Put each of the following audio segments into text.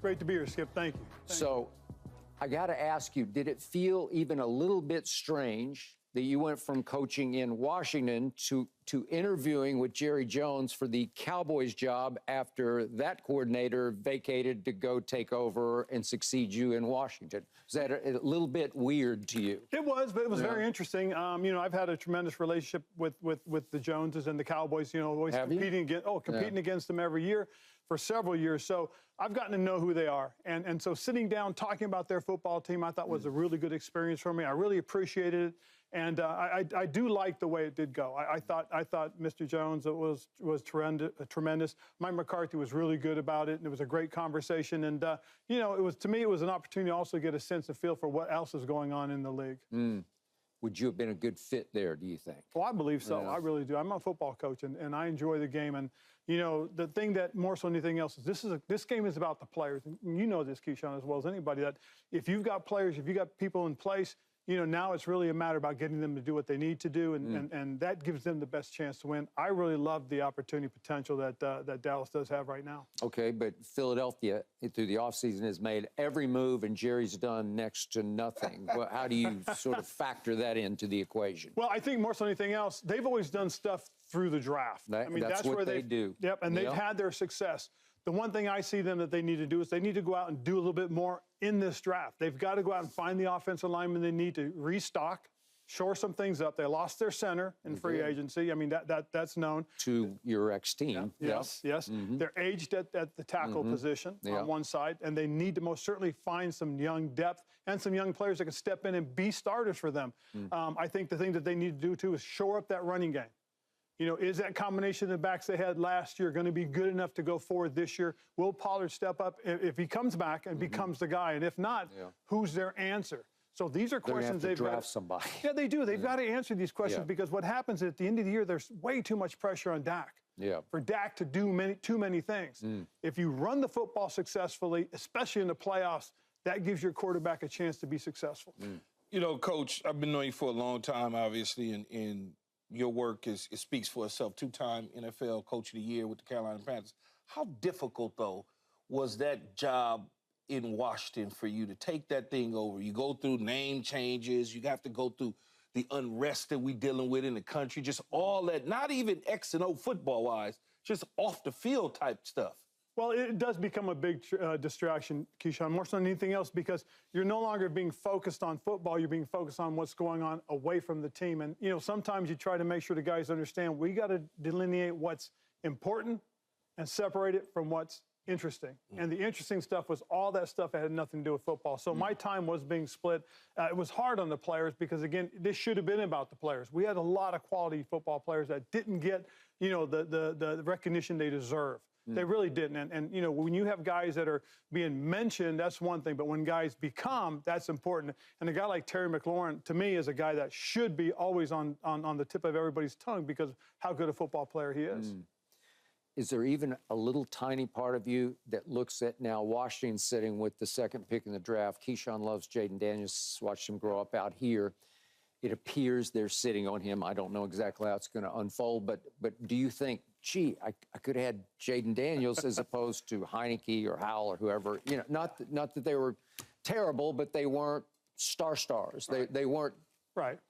great to be here, Skip. Thank you. So I got to ask you, did it feel even a little bit strange that you went from coaching in Washington to interviewing with Jerry Jones for the Cowboys job after that coordinator vacated to go take over and succeed you in Washington? Was that a little bit weird to you? It was, but it was very interesting. I've had a tremendous relationship with the Joneses and the Cowboys, always competing against them every year for several years. So I've gotten to know who they are. And so sitting down, talking about their football team, I thought was a really good experience for me. I really appreciated it. And I do like the way it did go. I thought Mr. Jones was tremendous. Mike McCarthy was really good about it, and it was a great conversation. And to me, it was an opportunity to also get a sense and feel for what else is going on in the league. Would you have been a good fit there, do you think? Well, I believe so. Yeah. I really do. I'm a football coach, and I enjoy the game. And the thing that more so than anything else is this game is about the players. And you know this, Keyshawn, as well as anybody, that if you've got players, if you've got people in place, now it's really a matter about getting them to do what they need to do, and that gives them the best chance to win. I really love the opportunity potential that Dallas does have right now. Okay, but Philadelphia, through the offseason, has made every move, and Jerry's done next to nothing. Well, how do you sort of factor that into the equation? Well, I think more so than anything else, they've always done stuff through the draft. That's what where they do. Yep, and they've had their success. The one thing I see them that they need to do is they need to go out and do a little bit more in this draft. They've got to go out and find the offensive linemen they need to restock, shore some things up. They lost their center in free agency. I mean, that's known. To your ex-team. Yeah. Yes. They're aged at the tackle position on one side, and they need to most certainly find some young depth and some young players that can step in and be starters for them. I think the thing that they need to do, too, is shore up that running game. Is that combination of the backs they had last year going to be good enough to go forward this year? Will Pollard step up if he comes back and becomes the guy? And if not, who's their answer? So these are questions they've got to draft somebody. Yeah, they do. They've got to answer these questions because what happens at the end of the year, there's way too much pressure on Dak. For Dak to do too many things. If you run the football successfully, especially in the playoffs, that gives your quarterback a chance to be successful. Coach, I've been knowing you for a long time, obviously, and your work it speaks for itself. Two-time NFL Coach of the Year with the Carolina Panthers. How difficult, though, was that job in Washington for you to take that thing over? You go through name changes. You have to go through the unrest that we're dealing with in the country, just all that, not even X and O football-wise, just off-the-field type stuff. Well, it does become a big distraction, Keyshawn, more so than anything else, because you're no longer being focused on football. You're being focused on what's going on away from the team. And, sometimes you try to make sure the guys understand we got to delineate what's important and separate it from what's interesting. And the interesting stuff was all that stuff that had nothing to do with football. So my time was being split. It was hard on the players because, again, this should have been about the players. We had a lot of quality football players that didn't get, the recognition they deserve. They really didn't. And when you have guys that are being mentioned, that's one thing. But when guys become, that's important. And a guy like Terry McLaurin, to me, is a guy that should be always on the tip of everybody's tongue because of how good a football player he is. Is there even a little tiny part of you that looks at now Washington sitting with the second pick in the draft? Keyshawn loves Jayden Daniels, watched him grow up out here. It appears they're sitting on him. I don't know exactly how it's going to unfold, but do you think, gee, I could have had Jayden Daniels as opposed to Heineke or Howell or whoever? Not that they were terrible, but they weren't stars. They weren't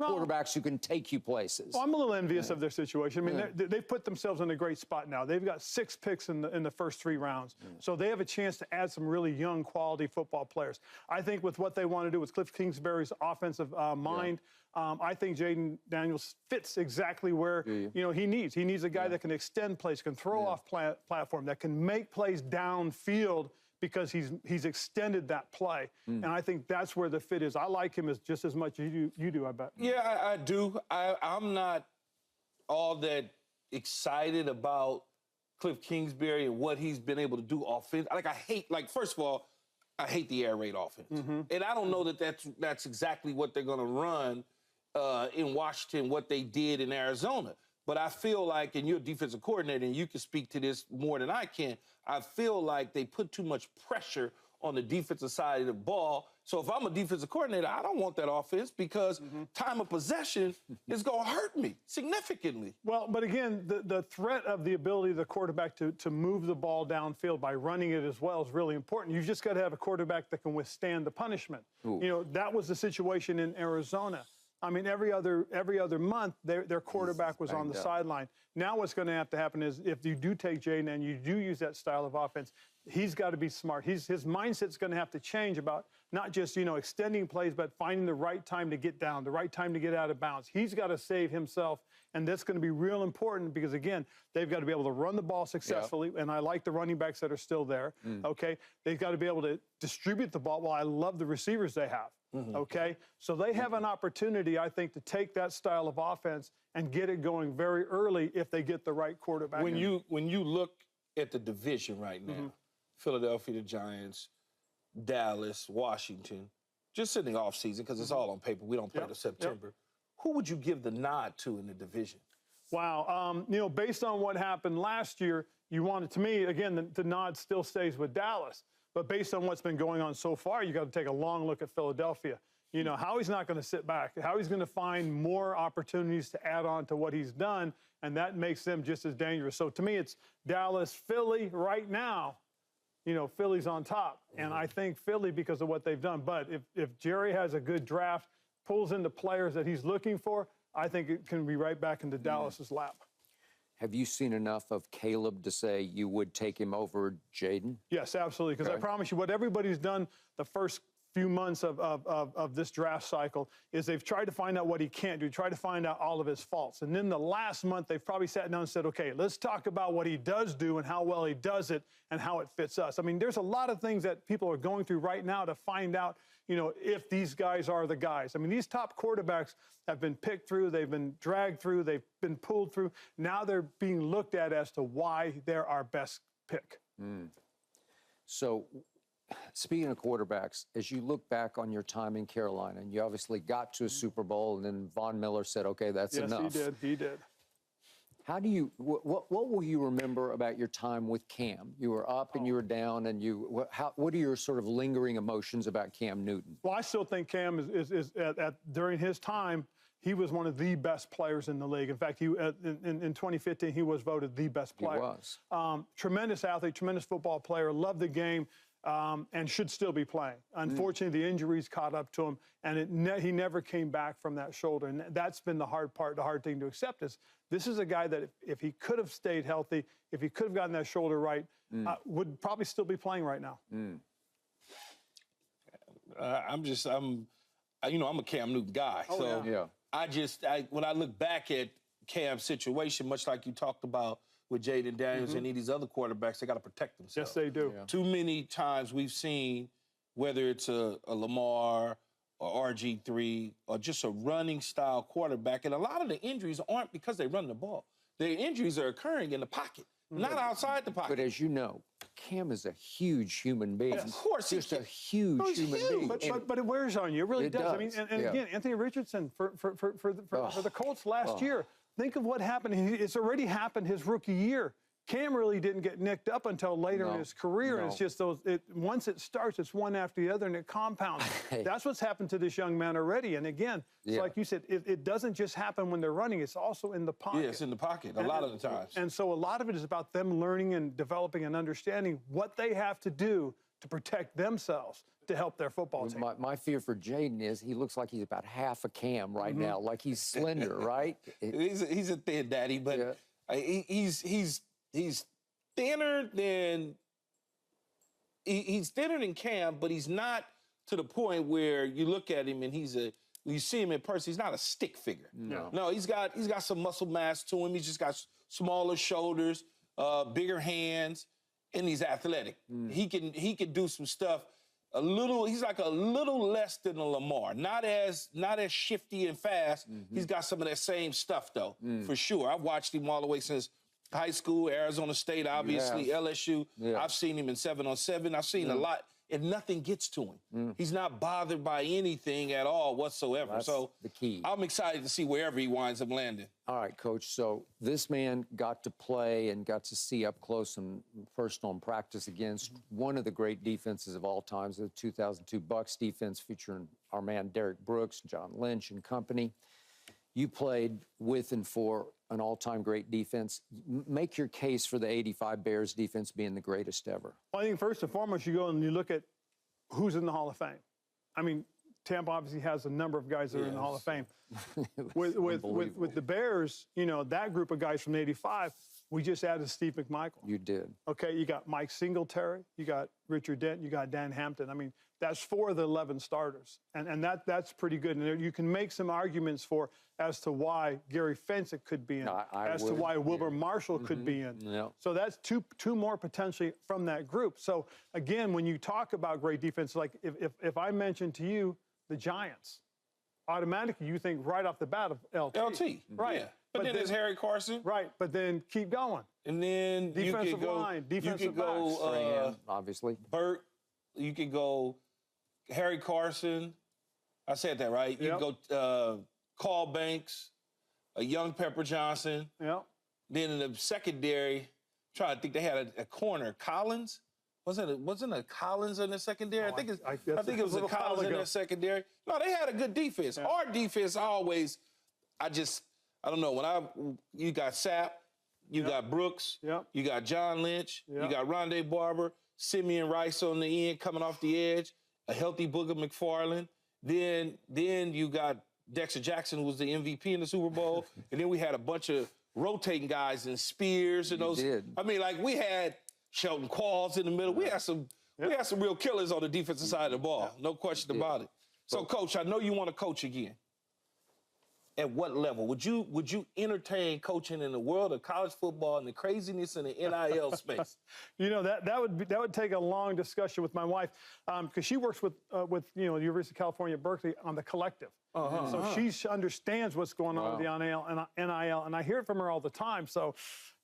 quarterbacks who can take you places. Well, I'm a little envious of their situation. I mean, they've put themselves in a great spot now. They've got 6 picks in the first 3 rounds. So they have a chance to add some really young, quality football players. I think with what they want to do with Cliff Kingsbury's offensive mind, I think Jayden Daniels fits exactly where he needs. He needs a guy that can extend plays, can throw off platform, that can make plays downfield because he's extended that play. And I think that's where the fit is. I like him just as much as you do, I bet. Yeah, I do. I'm not all that excited about Cliff Kingsbury and what he's been able to do offensively. First of all, I hate the air raid offense. And I don't know that that's exactly what they're going to run in Washington, what they did in Arizona. But I feel like, and you're a defensive coordinator, and you can speak to this more than I can, I feel like they put too much pressure on the defensive side of the ball. So if I'm a defensive coordinator, I don't want that offense because time of possession is going to hurt me significantly. Well, but again, the threat of the ability of the quarterback to move the ball downfield by running it as well is really important. You've just got to have a quarterback that can withstand the punishment. Ooh. You know, that was the situation in Arizona. I mean, every other month, their quarterback was on the sideline. Now what's going to have to happen is if you do take Jayden and you do use that style of offense, he's got to be smart. His mindset's going to have to change about not just, you know, extending plays, but finding the right time to get down, the right time to get out of bounds. He's got to save himself, and that's going to be real important because, again, they've got to be able to run the ball successfully, and I like the running backs that are still there, okay? They've got to be able to distribute the ball. Well, I love the receivers they have. Okay, so they have an opportunity, I think, to take that style of offense and get it going very early if they get the right quarterback. When you look at the division right now, Philadelphia, the Giants, Dallas, Washington, just in the offseason, because it's all on paper. We don't play till September. Who would you give the nod to in the division? Wow, you know, based on what happened last year, you wanted, to me, again, the nod still stays with Dallas. But based on what's been going on so far, you got to take a long look at Philadelphia. You know, Howie's not going to sit back. Howie's going to find more opportunities to add on to what he's done, and that makes them just as dangerous. So to me, it's Dallas, Philly right now. You know, Philly's on top. And I think Philly because of what they've done. But if Jerry has a good draft, pulls in the players that he's looking for, I think it can be right back into Dallas's lap. Have you seen enough of Caleb to say you would take him over Jayden? Yes, absolutely. Because I promise you, what everybody's done the first few months of this draft cycle is they've tried to find out what he can't do, tried to find out all of his faults. And then the last month, they've probably sat down and said, okay, let's talk about what he does do and how well he does it and how it fits us. I mean, there's a lot of things that people are going through right now to find out, you know, if these guys are the guys. I mean, these top quarterbacks have been picked through, they've been dragged through, they've been pulled through. Now they're being looked at as to why they're our best pick. So, speaking of quarterbacks, as you look back on your time in Carolina, and you obviously got to a Super Bowl, and then Von Miller said, okay, that's enough. Yes, he did. How do you, what will you remember about your time with Cam? You were up and you were down, and what are your sort of lingering emotions about Cam Newton? Well, I still think Cam is during his time, he was one of the best players in the league. In fact, in 2015, he was voted the best player. He was. Tremendous athlete, tremendous football player, loved the game, and should still be playing. Unfortunately, the injuries caught up to him, and he never came back from that shoulder. And that's been the hard part, the hard thing to accept is this is a guy that if he could have stayed healthy, if he could have gotten that shoulder right, would probably still be playing right now. I'm a Cam Newton guy. When I look back at Cam's situation, much like you talked about with Jayden Daniels and these other quarterbacks, they got to protect themselves. Yes, they do. Yeah. Too many times we've seen, whether it's a Lamar or RG3 or just a running style quarterback, and a lot of the injuries aren't because they run the ball. The injuries are occurring in the pocket, not outside the pocket. But as you know, Cam is a huge human being. Of course, just a huge human being. But it wears on you. It really does. I mean, and again, Anthony Richardson for the Colts last year. Think of what happened. It's already happened his rookie year. Cam really didn't get nicked up until later in his career. And it's just once it starts, it's one after the other, and it compounds. That's what's happened to this young man already. And again, it's like you said, it doesn't just happen when they're running. It's also in the pocket. Yeah, it's in the pocket a lot of the times. And so a lot of it is about them learning and developing and understanding what they have to do to protect themselves to help their football team. My fear for Jayden is he looks like he's about half a Cam right now, like he's slender, right? He's a thin daddy, but he's thinner than Cam, but he's not to the point where you look at him and you see him in person, he's not a stick figure. No, he's got some muscle mass to him. He's just got smaller shoulders, bigger hands, and he's athletic. He can do some stuff. He's like a little less than a Lamar. Not as shifty and fast. He's got some of that same stuff though, for sure. I've watched him all the way since high school, Arizona State, obviously, LSU. I've seen him in 7-on-7. I've seen a lot and nothing gets to him. He's not bothered by anything at all whatsoever. That's so the key. I'm excited to see wherever he winds up landing. All right, Coach. So this man got to play and got to see up close and personal and practice against one of the great defenses of all times, the 2002 Bucs defense featuring our man Derek Brooks, John Lynch and company. You played with and for an all-time great defense. Make your case for the 85 Bears defense being the greatest ever. Well, I think first and foremost, you go and you look at who's in the Hall of Fame. I mean, Tampa obviously has a number of guys that are in the Hall of Fame. With the Bears, you know, that group of guys from '85, we just added Steve McMichael. You did. Okay, you got Mike Singletary, you got Richard Dent, you got Dan Hampton. I mean, that's 4 of the 11 starters, and that's pretty good. And you can make some arguments as to why Gary Fensick could be in, to why Wilbur Marshall could be in. Yeah. So that's two more potentially from that group. So again, when you talk about great defense, like if I mention to you the Giants, automatically you think right off the bat of LT. Right. Yeah. But then there's Harry Carson. Right, but then keep going. And then defensive line, defensive you could go Strahan, obviously. Burt. You could go Harry Carson. I said that right. You could go Carl Banks, a young Pepper Johnson. Yep. Then in the secondary, I'm trying to think, they had a corner. Collins. Wasn't a Collins in the secondary? I think it was a Collins in the secondary. No, they had a good defense. Yeah. Our defense always, I don't know. You got Sapp, you got Brooks, you got John Lynch, you got Rondé Barber, Simeon Rice on the end coming off the edge, a healthy Booger McFarland. Then you got Dexter Jackson, who was the MVP in the Super Bowl. And then we had a bunch of rotating guys and Spears and those. I mean, like we had Shelton Qualls in the middle. We had some real killers on the defensive side of the ball. No question about it. So, Coach, I know you want to coach again. At what level? Would you entertain coaching in the world of college football and the craziness in the NIL space? You know, that would take a long discussion with my wife because she works with the University of California at Berkeley on the collective. So she understands what's going on with the NIL, and I hear it from her all the time. So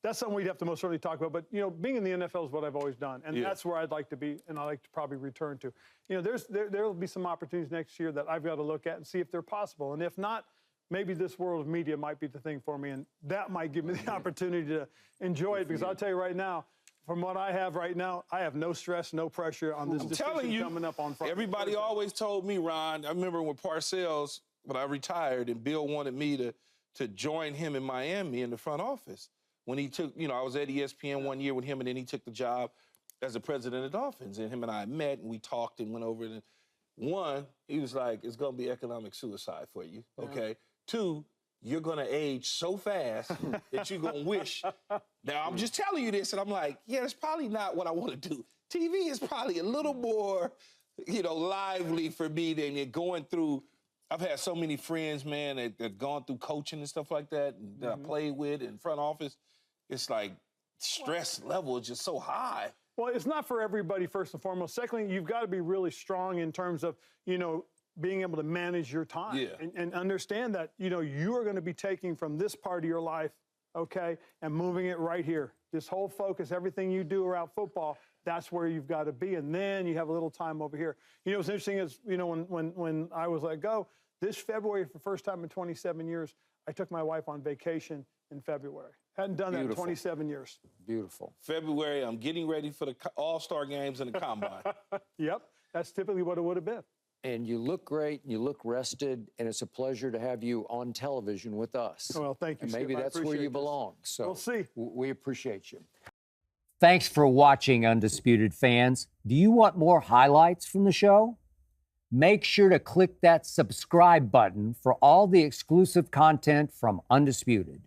that's something we'd have to most certainly talk about. But, you know, being in the NFL is what I've always done, and that's where I'd like to be, and I'd like to probably return to. You know, there will be some opportunities next year that I've got to look at and see if they're possible. And if not, maybe this world of media might be the thing for me, and that might give me the opportunity to enjoy it, because I'll tell you right now, from what I have right now, I have no stress, no pressure on this decision coming up on Friday. Everybody always told me, Ron, I remember when Parcells, when I retired, and Bill wanted me to join him in Miami in the front office. When he took, I was at ESPN one year with him, and then he took the job as the president of the Dolphins. And him and I met, and we talked and went over it. And one, he was like, it's going to be economic suicide for you, okay? 2, you're going to age so fast that you're going to wish. Now, I'm just telling you this, and I'm like, yeah, that's probably not what I want to do. TV is probably a little more, lively for me than going through. I've had so many friends, man, that gone through coaching and stuff like that, and that I played with in front office. It's like stress level is just so high. Well, it's not for everybody, first and foremost. Secondly, you've got to be really strong in terms of, being able to manage your time and understand that, you are going to be taking from this part of your life, okay, and moving it right here. This whole focus, everything you do around football, that's where you've got to be. And then you have a little time over here. What's interesting is, when I was let go, this February, for the first time in 27 years, I took my wife on vacation in February. Hadn't done that in 27 years. Beautiful. February, I'm getting ready for the All-Star games and the Combine. Yep, that's typically what it would have been. And you look great, and you look rested, and it's a pleasure to have you on television with us. Well, thank you, and maybe Skip. that's where you belong. So we'll see. We appreciate you. Thanks for watching, Undisputed fans. Do you want more highlights from the show? Make sure to click that subscribe button for all the exclusive content from Undisputed.